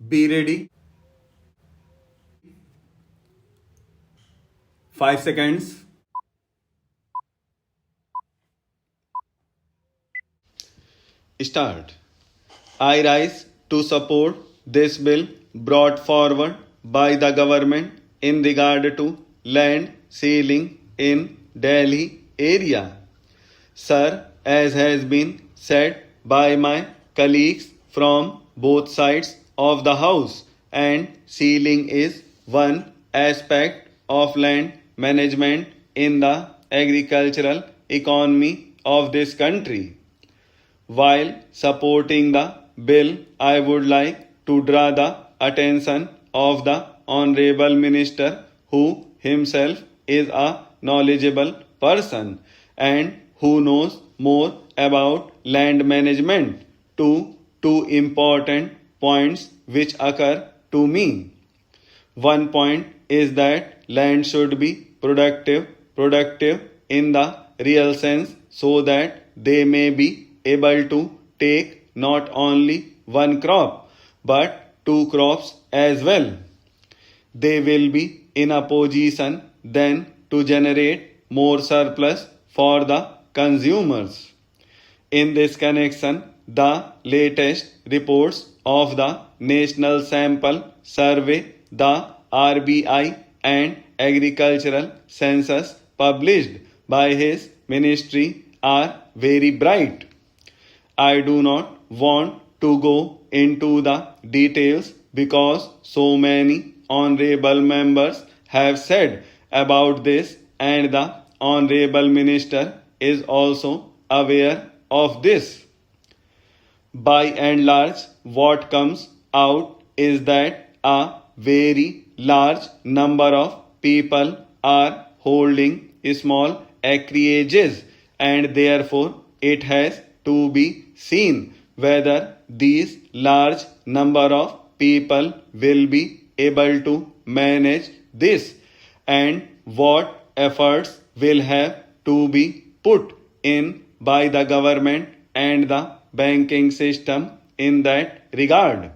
Be ready. 5 seconds. Start. I rise to support this bill brought forward by the government in regard to land ceiling in Delhi area. Sir, as has been said by my colleagues from both sides of the house, and ceiling is one aspect of land management in the agricultural economy of this country. While supporting the bill, I would like to draw the attention of the Honorable Minister, who himself is a knowledgeable person and who knows more about land management, to two important points which occur to me. One point is that land should be productive in the real sense, so that they may be able to take not only one crop but two crops as well. They will be in a position then to generate more surplus for the consumers. In this connection, the latest reports of the National Sample Survey, the RBI, and Agricultural Census published by his ministry are very bright. I do not want to go into the details because so many honorable members have said about this, and the honorable minister is also aware of this. By and large, what comes out is that a very large number of people are holding small acreages, and therefore it has to be seen whether these large number of people will be able to manage this, and what efforts will have to be put in by the government and the banking system in that regard.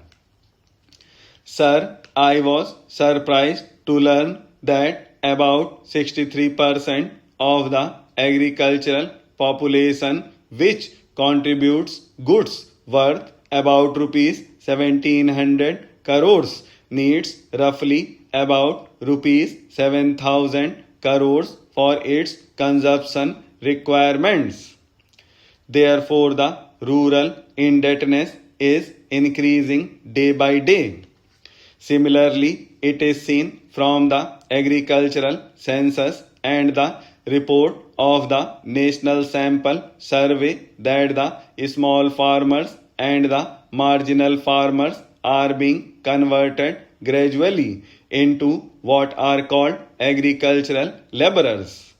Sir, I was surprised to learn that about 63% of the agricultural population, which contributes goods worth about rupees 1700 crores, needs roughly about rupees 7000 crores for its consumption requirements. Therefore, the rural indebtedness is increasing day by day. Similarly, it is seen from the agricultural census and the report of the National Sample Survey that the small farmers and the marginal farmers are being converted gradually into what are called agricultural laborers.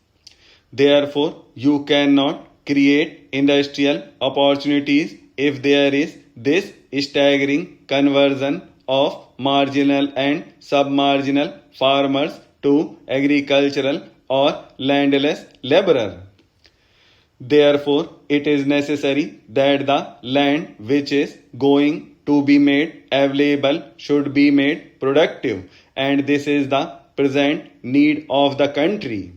Therefore, you cannot create industrial opportunities if there is this staggering conversion of marginal and submarginal farmers to agricultural or landless laborer. Therefore, it is necessary that the land which is going to be made available should be made productive, and this is the present need of the country.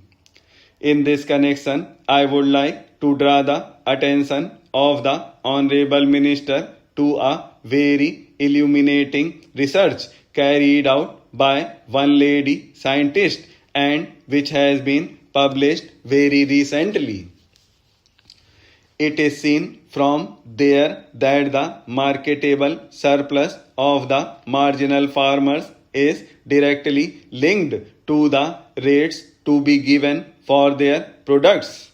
In this connection, I would like to draw the attention of the Honorable Minister to a very illuminating research carried out by one lady scientist and which has been published very recently. It is seen from there that the marketable surplus of the marginal farmers is directly linked to the rates to be given for their products.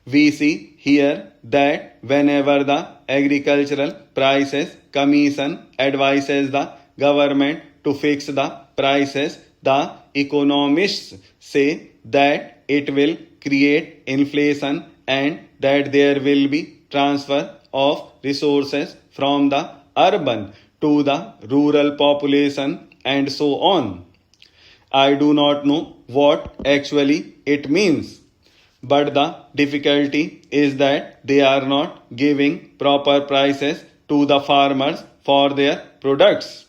We see here that whenever the Agricultural Prices Commission advises the government to fix the prices, the economists say that it will create inflation and that there will be transfer of resources from the urban to the rural population and so on. I do not know what actually it means, but the difficulty is that they are not giving proper prices to the farmers for their products.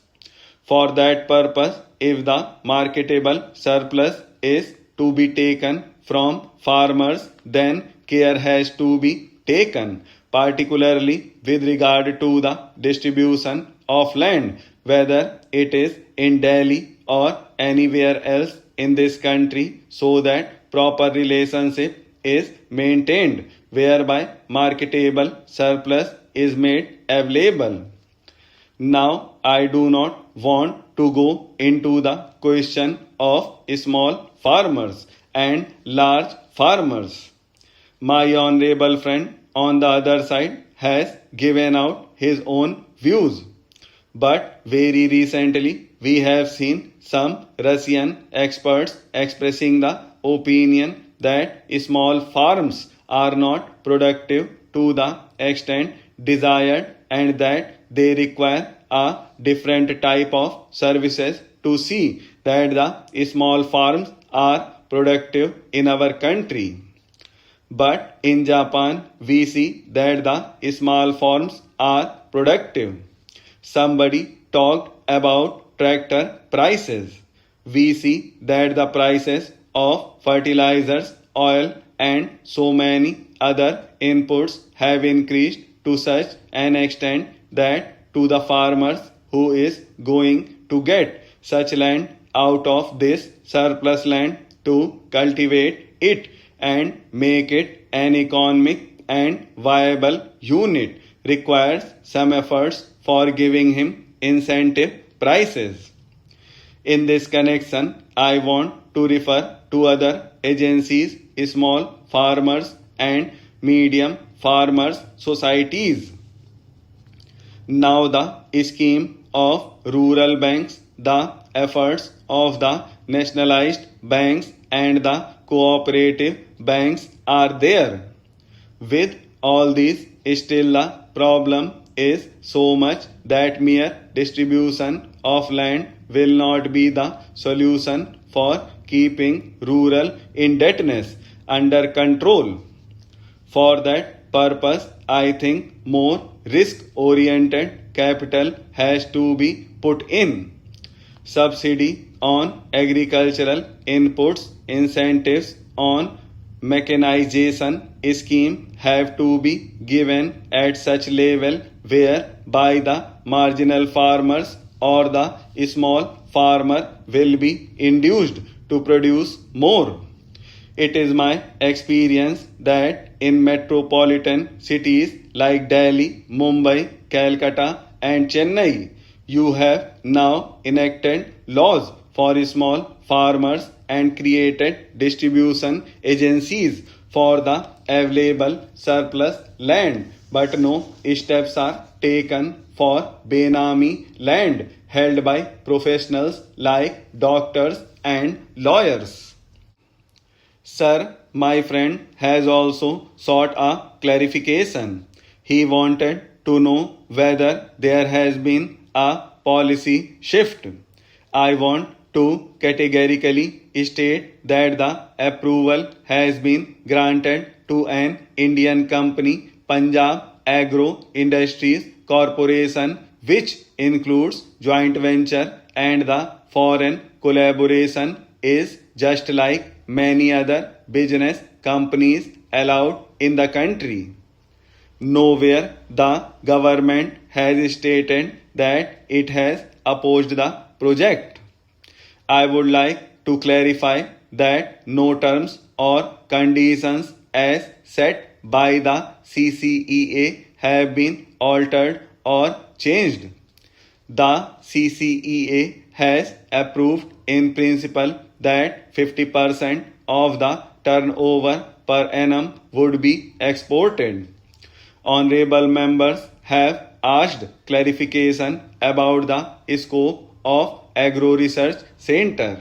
For that purpose, if the marketable surplus is to be taken from farmers, then care has to be taken, particularly with regard to the distribution of land, whether it is in Delhi or anywhere else in this country, so that proper relationship is maintained, whereby marketable surplus is made available. Now, I do not want to go into the question of small farmers and large farmers. My honorable friend on the other side has given out his own views. But very recently, we have seen some Russian experts expressing the opinion that small farms are not productive to the extent desired and that they require a different type of services to see that the small farms are productive in our country. But in Japan, we see that the small farms are productive. Somebody talked about tractor prices. We see that the prices of fertilizers, oil, and so many other inputs have increased to such an extent that to the farmers who is going to get such land out of this surplus land to cultivate it and make it an economic and viable unit requires some efforts for giving him incentive prices. In this connection, I want to refer to other agencies, small farmers and medium farmers societies. Now the scheme of rural banks, the efforts of the nationalized banks and the cooperative banks are there. With all these, still the problem is so much that mere distribution of land will not be the solution for keeping rural indebtedness under control. For that purpose, I think more risk-oriented capital has to be put in. Subsidy on agricultural inputs, incentives on mechanization scheme have to be given at such level whereby the marginal farmers or the small farmer will be induced to produce more. It is my experience that in metropolitan cities like Delhi, Mumbai, Calcutta, and Chennai, you have now enacted laws for small farmers and created distribution agencies for the available surplus land, but no steps are taken for Benami land held by professionals like doctors and lawyers. Sir, my friend has also sought a clarification. He wanted to know whether there has been a policy shift. I want to categorically state that the approval has been granted to an Indian company, Punjab Agro Industries Corporation, which includes joint venture and the foreign collaboration is just like many other business companies allowed in the country. Nowhere the government has stated that it has opposed the project. I would like to clarify that no terms or conditions as set by the CCEA have been altered or changed. The CCEA has approved in principle that 50% of the turnover per annum would be exported. Honorable members have asked clarification about the scope of Agro Research Center.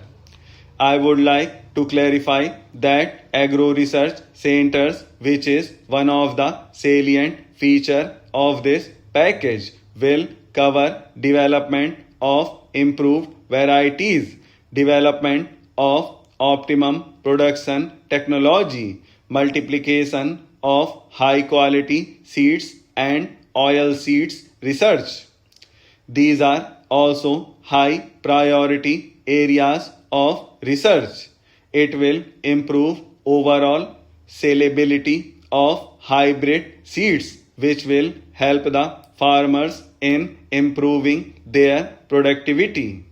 I would like to clarify that Agro Research Centers, which is one of the salient feature of this package, will cover development of improved varieties, development of optimum production technology, multiplication of high quality seeds and oil seeds research. These are also high priority areas of research. It will improve overall salability of hybrid seeds, which will help the farmers in improving their productivity.